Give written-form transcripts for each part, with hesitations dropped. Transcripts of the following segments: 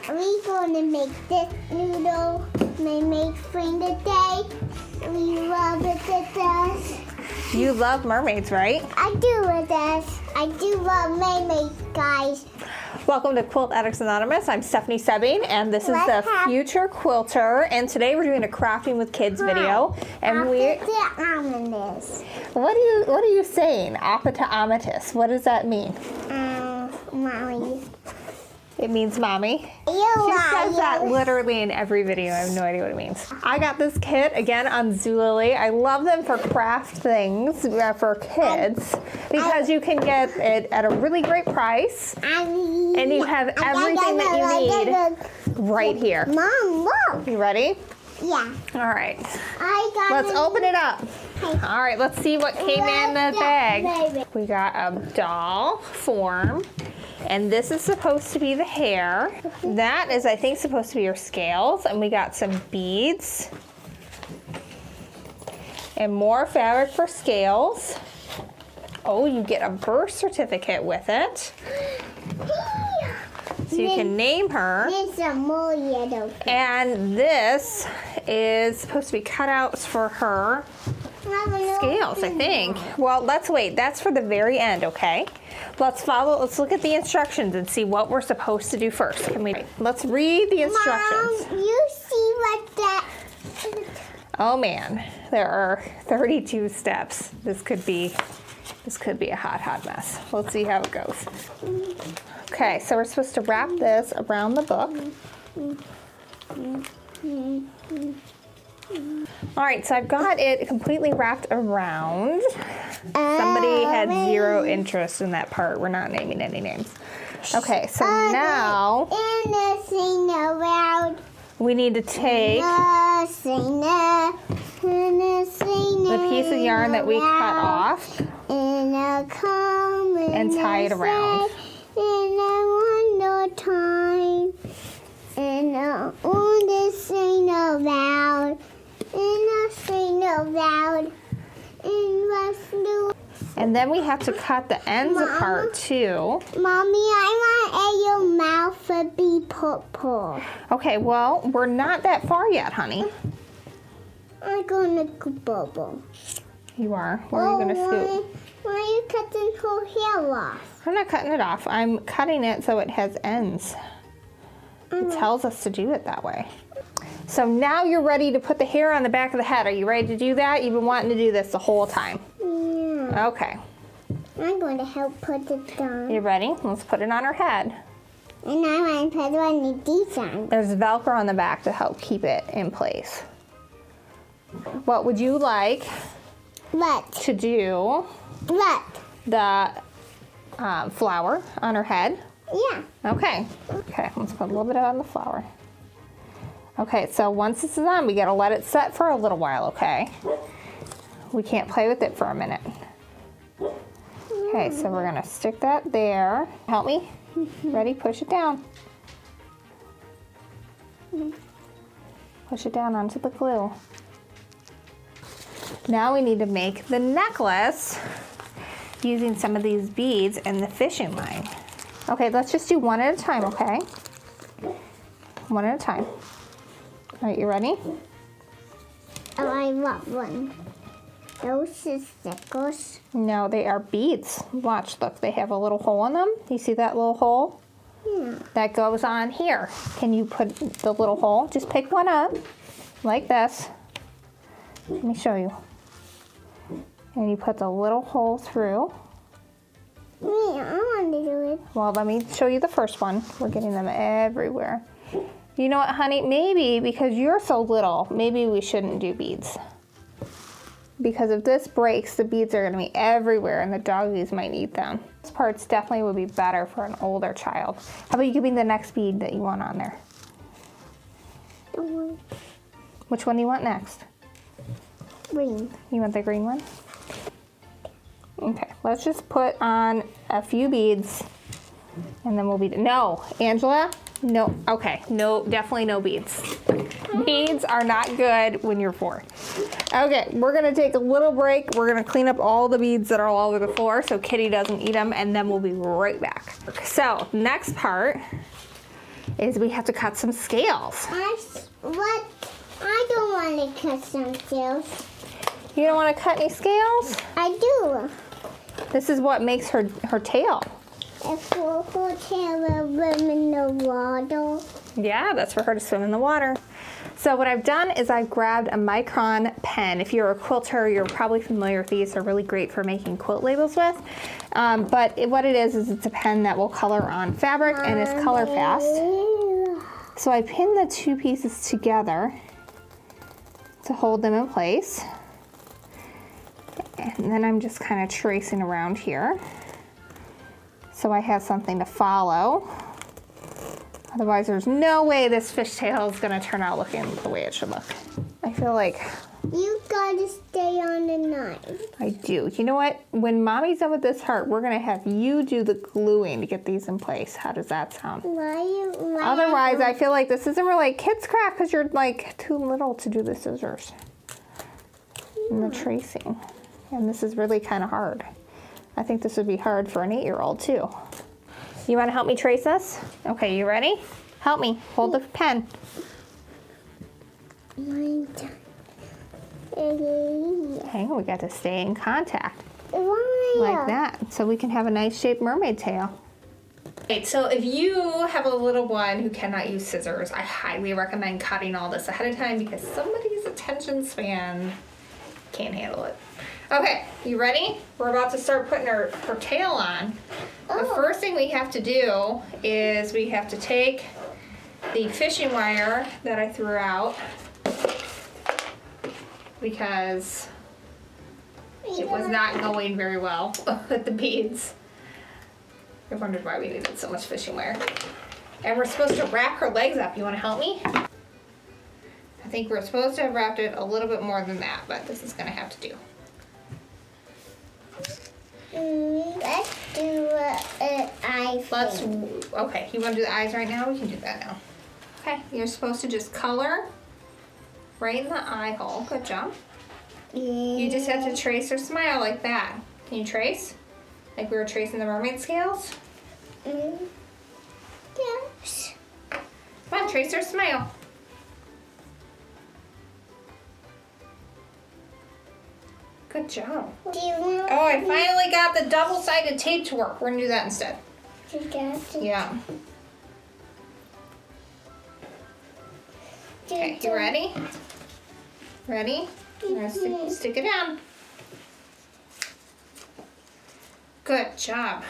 We're going to make this noodle mermaid friend today. We love it to death. You love mermaids, right? I do with this. I do love mermaids, guys. Welcome to Quilt Addicts Anonymous. I'm Stephanie Sebbing, and this is the Future Quilter. And today we're doing a crafting with kids video. And what are you saying? Apata amatus. What does that mean? Mommy. It means mommy. She says that literally in every video. I have no idea what it means. I got this kit again on Zulily. I love them for craft things for kids because you can get it at a really great price and you have everything that you need right here. Mom, look. You ready? Yeah. All right. Let's open it up. All right, let's see what came in the bag. We got a doll form. And this is supposed to be the hair. That is, I think, supposed to be your scales. And we got some beads. And more fabric for scales. Oh, you get a birth certificate with it. So you can name her. And this is supposed to be cutouts for her scales, I think. Well, let's wait. That's for the very end, okay? Let's look at the instructions and see what we're supposed to do first. Let's read the instructions. Mom, you see what that... Oh man, there are 32 steps. This could be a hot mess. Let's see how it goes. Okay, so we're supposed to wrap this around the book. All right, so I've got it completely wrapped around. Somebody had zero interest in that part. We're not naming any names. Okay, so now we need to take the piece of yarn that we cut off and tie it around. And then we have to cut the ends apart too. Mommy, I want your mouth to be purple. Okay, well, we're not that far yet, honey. I'm gonna go bubble. You are? Where are you gonna scoop? Why are you cutting her hair off? I'm not cutting it off. I'm cutting it so it has ends. It tells us to do it that way. So now you're ready to put the hair on the back of the head. Are you ready to do that? You've been wanting to do this the whole time. Yeah. Okay. I'm going to help put it down. You ready? Let's put it on her head. And I want to put it on the design. There's Velcro on the back to help keep it in place. What would you like to do? The flower on her head? Yeah. Okay. Okay, let's put a little bit on the flower. Okay, so once this is on, we gotta let it set for a little while, okay? We can't play with it for a minute. Okay, so we're gonna stick that there. Help me? Ready? Push it down. Push it down onto the glue. Now we need to make the necklace using some of these beads and the fishing line. Okay, let's just do one at a time, okay? One at a time. All right, you ready? Oh, I want one. Those are stickers. No, they are beads. Watch, look, they have a little hole in them. You see that little hole? Yeah. That goes on here. Can you put the little hole? Just pick one up, like this. Let me show you. And you put the little hole through. Yeah, I want to do it. Well, let me show you the first one. We're getting them everywhere. You know what, honey? Maybe because you're so little, maybe we shouldn't do beads. Because if this breaks, the beads are going to be everywhere and the doggies might eat them. This parts definitely would be better for an older child. How about you give me the next bead that you want on there? Which one do you want next? Green. You want the green one? Okay, let's just put on a few beads and then we'll be, no, Angela, no, okay, no, definitely no beads. Beads are not good when you're 4. Okay, we're gonna take a little break. We're gonna clean up all the beads that are all over the floor so Kitty doesn't eat them, and then we'll be right back. So, next part is we have to cut some scales. What? I don't want to cut some scales. You don't want to cut any scales? I do. This is what makes her tail. It's for her tail will swim in the water. Yeah, that's for her to swim in the water. So what I've done is I've grabbed a micron pen. If you're a quilter, you're probably familiar with these. They're really great for making quilt labels with. But what it is it's a pen that will color on fabric and is color fast. So I pinned the two pieces together to hold them in place. And then I'm just kind of tracing around here, so I have something to follow. Otherwise, there's no way this fishtail is going to turn out looking the way it should look. I feel like... You gotta stay on the knife. I do. You know what? When Mommy's done with this heart, we're going to have you do the gluing to get these in place. How does that sound? Why Otherwise, I feel like this isn't really kids craft because you're like too little to do the scissors and the tracing. And this is really kind of hard. I think this would be hard for an 8-year-old too. You want to help me trace this? Okay, you ready? Help me. Hold the pen. Hang on, we got to stay in contact. Like that, so we can have a nice shaped mermaid tail. Okay, so if you have a little one who cannot use scissors, I highly recommend cutting all this ahead of time because somebody's attention span can't handle it. Okay, you ready? We're about to start putting her tail on. The first thing we have to do is we have to take the fishing wire that I threw out because it was not going very well with the beads. I wondered why we needed so much fishing wire. And we're supposed to wrap her legs up. You want to help me? I think we're supposed to have wrapped it a little bit more than that, but this is going to have to do. Let's do an eye. Okay, you want to do the eyes right now? We can do that now. Okay, you're supposed to just color right in the eye hole. Good job. You just have to trace or smile like that. Can you trace? Like we were tracing the mermaid scales? Yes. Come on, trace or smile. Good job. Do you want Oh, I finally got the double-sided tape to work. We're gonna do that instead. Yeah. Okay, you ready? Ready? Now stick it down. Good job.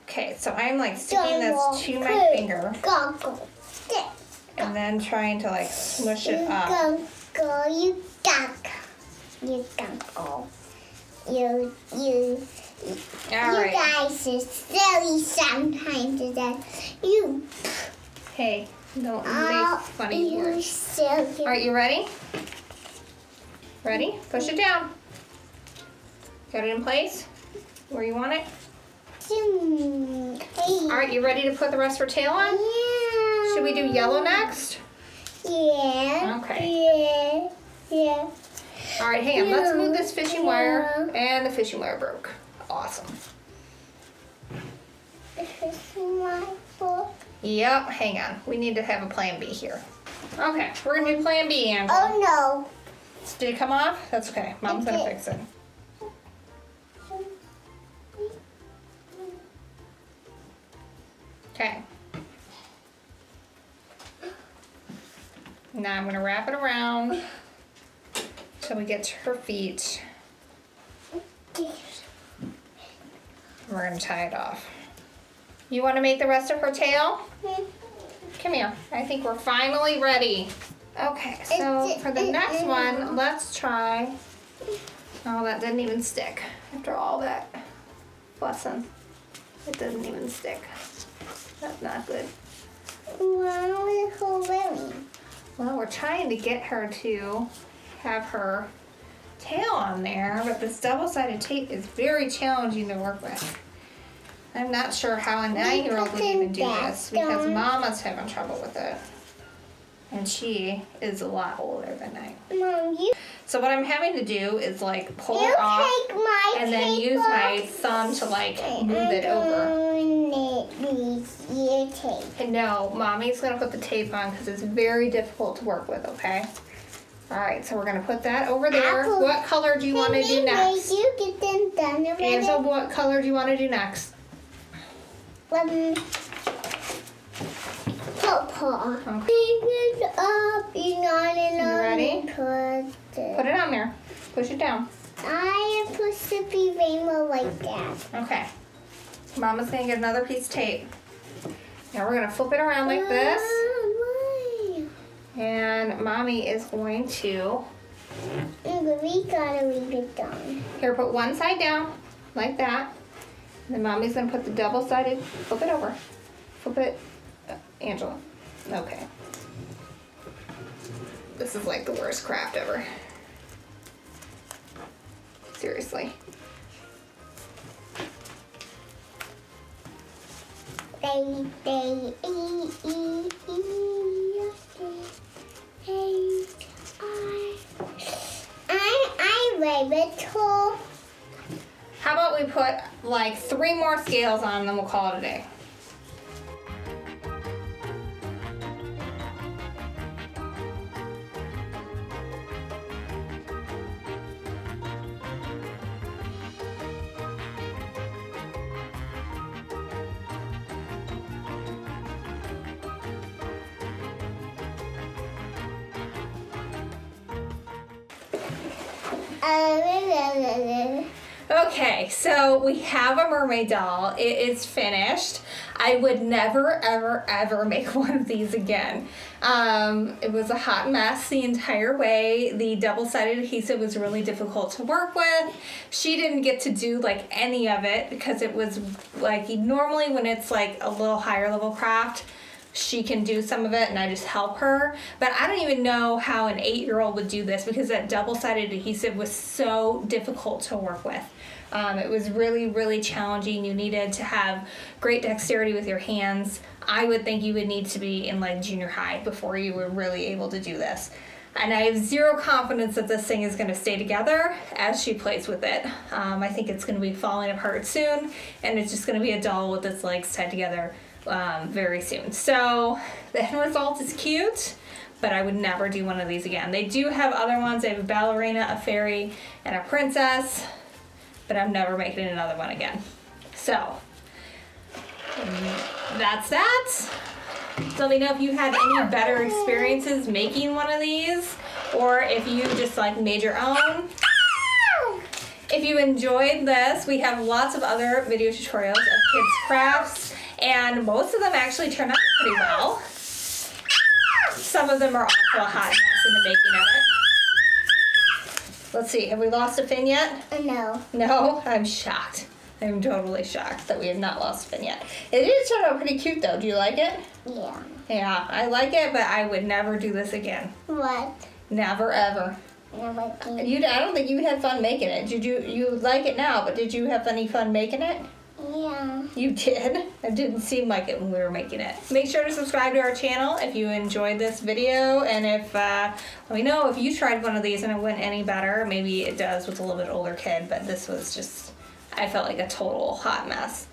Okay, so I'm like sticking this to my finger and then trying to like smush it up. You All right. guys are silly sometimes. That you. Hey, don't make funny You words. silly. All right, you ready? Ready? Push it down. Got it in place where you want it? All right, you ready to put the rest of her tail on? Yeah. Should we do yellow next? Yeah. Okay. Yeah. All right, hang on. Let's move this fishing wire. And the fishing wire broke. Awesome. Yep, hang on. We need to have a plan B here. Okay, we're gonna do plan B, Angela. Oh no. Did it come off? That's okay. Mom's gonna fix it. Okay. Now I'm gonna wrap it around till we get to her feet. We're gonna tie it off. You wanna make the rest of her tail? Come here. I think we're finally ready. Okay, so for the next one, let's try. Oh, that didn't even stick. After all that fussing, it doesn't even stick. That's not good. Well, we're trying to get her to have her tail on there, but this double-sided tape is very challenging to work with. I'm not sure how a 9-year-old would even do this because Mama's having trouble with it. And she is a lot older than I am. Mom, So what I'm having to do is like pull it off and then use my thumb to like move it over. needs ear tape. And no, Mommy's gonna put the tape on because it's very difficult to work with, okay? All right, so we're gonna put that over there. Apple. What color do you want to do next? Did you get them done already? Angela, what color do you want to do next? Purple. Okay. Pick it up. You ready? Put Put it on there. Push it down. I am supposed to be rainbow like that. Okay. Mama's gonna get another piece of tape. Now we're gonna flip it around like this. Why? And Mommy is going to, We gotta leave it done. here, put one side down, like that. And then Mommy's gonna put the double-sided, flip it over. Flip it, Angela. Okay. This is like the worst craft ever. Seriously. I rabbit hole. How about we put like 3 more scales on and then we'll call it a day. Okay, so we have a mermaid doll. It is finished. I would never, ever, ever make one of these again. It was a hot mess the entire way. The double-sided adhesive was really difficult to work with. She didn't get to do like any of it because it was like normally when it's like a little higher level craft, she can do some of it and I just help her. But I don't even know how an 8-year-old would do this because that double-sided adhesive was so difficult to work with. It was really, really challenging. You needed to have great dexterity with your hands. I would think you would need to be in like junior high before you were really able to do this. And I have zero confidence that this thing is going to stay together as she plays with it. I think it's going to be falling apart soon and it's just going to be a doll with its legs tied together very soon. So the end result is cute, but I would never do one of these again. They do have other ones. They have a ballerina, a fairy, and a princess, but I'm never making another one again. So that's that. So let me know if you had any better experiences making one of these, or if you just like made your own. If you enjoyed this, we have lots of other video tutorials of kids crafts, and most of them actually turn out pretty well. Some of them are also a hot mess in the making of it. Let's see, have we lost a fin yet? No. No? I'm shocked. I'm totally shocked that we have not lost a fin yet. It did turn out pretty cute though. Do you like it? Yeah. Yeah, I like it, but I would never do this again. What? Never, ever. Never can. I don't think you had fun making it. Did you? You like it now, but did you have any fun making it? Yeah. You did? It didn't seem like it when we were making it. Make sure to subscribe to our channel if you enjoyed this video, and if let me know if you tried one of these and it went any better. Maybe it does with a little bit older kid, but this was just, I felt like a total hot mess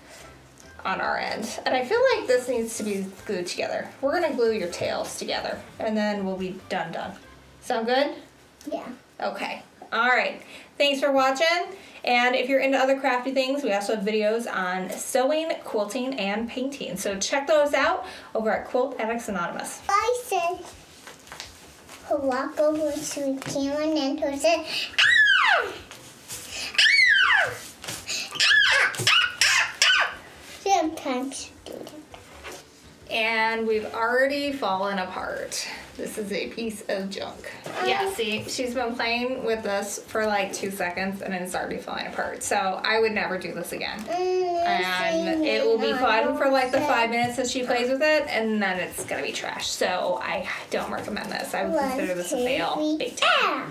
on our end. And I feel like this needs to be glued together. We're gonna glue your tails together and then we'll be done. Sound good? Yeah. Okay. All right. Thanks for watching. And if you're into other crafty things, we also have videos on sewing, quilting, and painting. So check those out over at Quilt Addicts Anonymous. I said, walk over to the camera and then said, ah! Sometimes do that. And we've already fallen apart. This is a piece of junk. Yeah, see, she's been playing with this for like 2 seconds and it's already falling apart. So I would never do this again. And it will be fun for like the 5 minutes that she plays with it, and then it's gonna be trash. So I don't recommend this. I would consider this a fail. Big time.